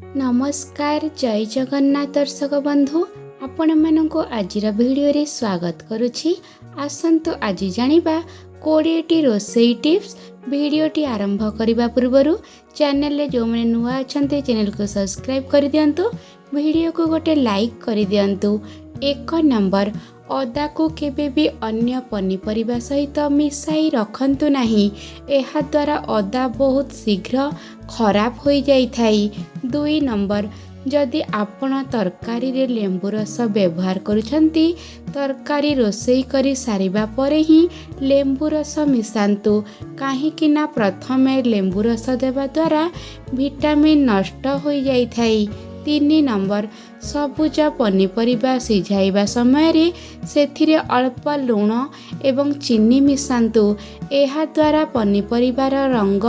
नमस्कार जय जगन्नाथ दर्शक बंधु आपण मानू आज भिडियो रे स्वागत करुछि। आसंतु आज जानिबा 20टी रोसई टिप्स। भिडियोटी आरंभ करने पूर्व चैनल जो मैंने नुआ अच्छा चैनल को सब्सक्राइब कर दिंतु, वीडियो को गोटे लाइक कर दिंतु। 1 नंबर, अदा को केबे भी अन्य पनीपरिबा सहित मिसाई रखंतु नहीं। एहा द्वारा अदा बहुत शीघ्र खराब हो जाई थाई। 2 नंबर, जदि आपण तरकारी रे लेंबू रस व्यवहार करुछंती, तरकारी रोसई करी सारिबा परे ही लेंबू रस मिसांतु, काहेकि ना प्रथमे लेंबू रस देवा द्वारा विटामिन नष्ट हो जाई थाई। 3 नंबर, सबुज पनीपरिबा सिझाइबा समय रे सेथिरे अल्प लूण एवं चीनी मिसांतु, एहा द्वारा पनीपरिबार रंग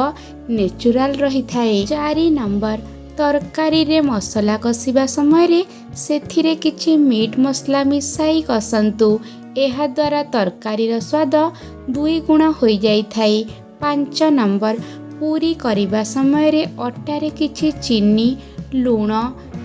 नेचुरल रही थाए। 4 नंबर, तरकारी रे मसला कसिबा समय रे सेथिरे किछि मीट मसला मिसाई कसंतु, एहा द्वारा तरकारीर स्वाद 2 गुण हो जाई थाए। 5 नंबर, पूरी करिबा समय रे अटारे किछि चीनी, लूण,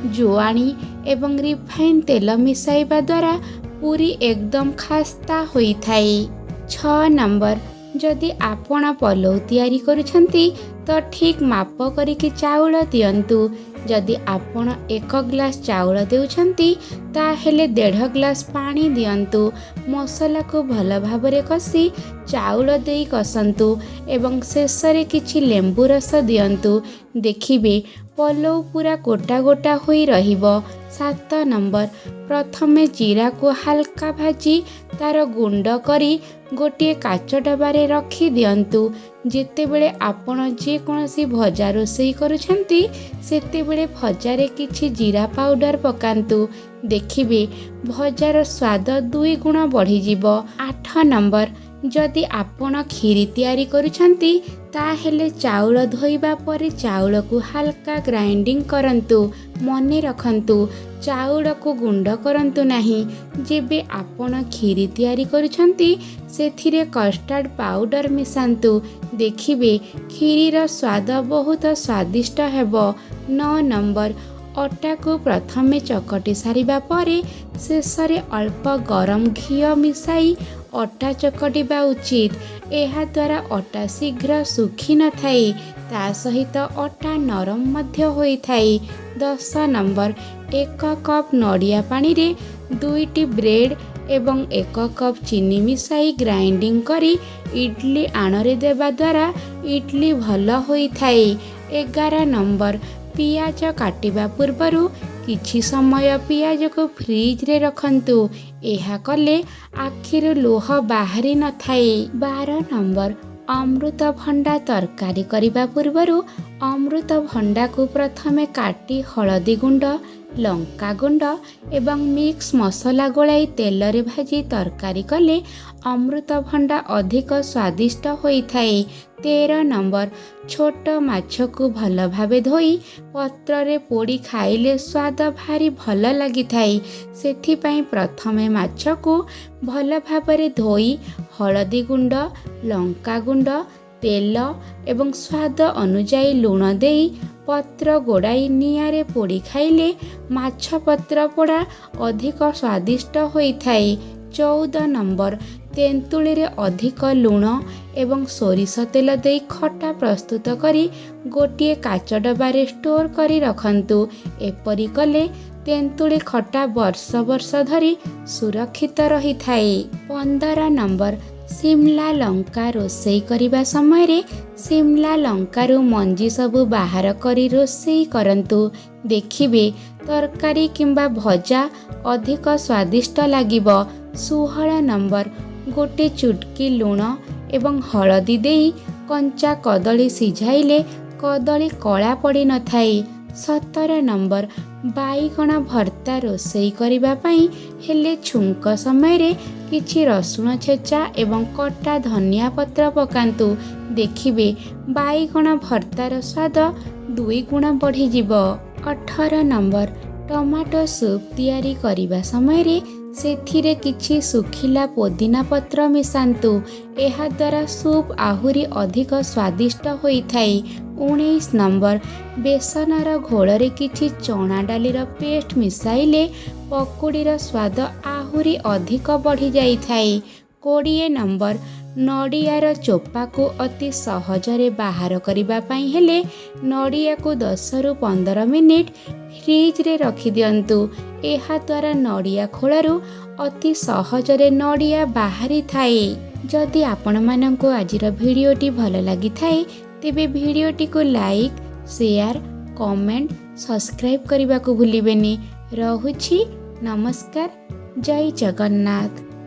जुआणी एवं रिफाइन तेल मिसाइबा द्वारा पूरी एकदम खास्ता होई थाई। 6 नंबर, जदि आपण पलौ तैयारी करुछंती तो ठीक माप करिके चाउल दियंतु। जदि आपण 1 ग्लास चाउल देउछंती ताहेले 1.5 ग्लास पानी दियंतु। मसला को भल भाबरे कसी चाउल देई कसंतु एवं शेषरे किछि लेंबू रस दियंतु। देखिबे पलौ पूरा गोटा गोटा होई रहिबो। 7 नंबर, प्रथमे जीरा को हल्का भाजी तार गुंड करी गोटे काच डबारे रखी दियंतु। जेतेबेले आपण जे कोनसी भजा रोसई करुछंती सेतेबेले भजारे किछि जीरा पाउडर पकांतु। देखिबे भजार स्वाद 2 गुण बढ़ी जिवो। 8 नंबर, जदि आपण खीरी तैयारी करुछंती ताहेले चाउल धोइबा परे चाउल को हल्का ग्राइंडिंग करंतु। मने रखंतु, चाउल को गुंड करंतु नहीं। जेबे आपण खीरी तैयारी करुछंती सेथिरे कस्टर्ड पाउडर मिसांतु। देखिबे खीरीर स्वाद बहुत स्वादिष्ट हेबो। 9 नंबर, अटा को प्रथमे चकटी सारिबा परे शेषरे अल्प गरम घी मिसाई अटा चकटिबा उचित। एहा द्वारा अटा शीघ्र सुखी न थाई, ता सहित अटा नरम मध्य होई थाई। 10 नंबर, 1 कप नड़िया पानी रे 2टी ब्रेड एवं 1 कप चीनी मिसाई ग्राइंडिंग करी इडली आणरे देवा द्वारा इडली भल होई थाई। 11 नंबर, पियाज काटिबा पूर्वरु किछि समय पियाज को फ्रिज रे रखंतु, एहा कले आखिर लोह बाहरी न थाई। 12 नंबर, अमृत भंडा तरकारी करिबा पूर्वरु अमृत भंडा को प्रथमे काटी हळदी गुंड, लंका गुंड एवं मिक्स मसला गोलाई तेल रे भाजी तरकारी कले अमृत भंडा अधिक स्वादिष्ट होई थाए। 13 नंबर, छोट माछ को भल भावे धोई पत्र रे पोड़ी खाइले स्वाद भारी भल लगी थाई। सेथि पई प्रथमे माछ को भल भाबरे धोई हळदी गुंड, लंका गुंड, तेल एवं स्वाद अनुଯାयी लूण देई पत्र गोड़ाई निआरे पोड़ी खाइले माछ पत्र पोड़ा अधिक स्वादिष्ट होई थाई। 14 नंबर, तेंतुली रे अधिक लूण एवं सोरिष तेल देई खटा प्रस्तुत करी गोटे काच डबारे स्टोर करी रखंतु। एपरी कले तेंतुली खटा वर्ष वर्ष धरी सुरक्षित रही थाई। 15 नंबर, शिमला लंका रोसई करिबा समय रे शिमला लंकारु मंजी सबु बाहर करी रोसई करंतु। देखिबे तरकारी किंबा भजा अधिक स्वादिष्ट लागिबो। 16 नंबर, गोटे चुटकी लूण एवं हळदी देई कंचा कदली सिझाइले कदली कला पड़ी न थाई। 17 नंबर, बाईगण भर्ता रोसई करिबा पई हेले छुंक समय रे किछि रसुण छेचा एवं कटा धनिया पत्र पकांतु। देखिबे बाईगण भर्तार स्वाद 2 गुण बढ़ी जिवो। 18 नंबर, टमाटो सूप तैयारी करिबा समय रे सेथिरे किछि सुखिला पुदीना पत्र मिसांतु। एहा द्वारा सूप आहुरी अधिक स्वादिष्ट होई थाई। 19 नंबर बेसनर घोଳରେ କିଛି ଚଣା ଡାଲିର ପେଷ୍ଟ ମିଶାଇଲେ ପକୁଡ଼ିର ସ୍ୱାଦ ଆହୁରି ଅଧିକ ବଢ଼ି ଯାଇଥାଏ। 20 ନମ୍ବର ନଡ଼ିଆର ଚୋପାକୁ ଅତି ସହଜରେ ବାହାର କରିବା ପାଇଁ ହେଲେ ନଡ଼ିଆକୁ 10ରୁ 15 ମିନିଟ୍ ଫ୍ରିଜରେ ରଖିଦିଅନ୍ତୁ। ଏହାଦ୍ୱାରା ନଡ଼ିଆ ଖୋଳରୁ ଅତି ସହଜରେ ନଡ଼ିଆ ବାହାରିଥାଏ। ଯଦି ଆପଣମାନଙ୍କୁ ଆଜିର ଭିଡ଼ିଓଟି ଭଲ ଲାଗିଥାଏ ତେବେ ଭିଡ଼ିଓଟିକୁ ଲାଇକ୍, ସେୟାର, କମେଣ୍ଟ, ସବସ୍କ୍ରାଇବ୍ କରିବାକୁ ଭୁଲିବେନି। ରହୁଛି। ନମସ୍କାର। ଜୟ ଜଗନ୍ନାଥ।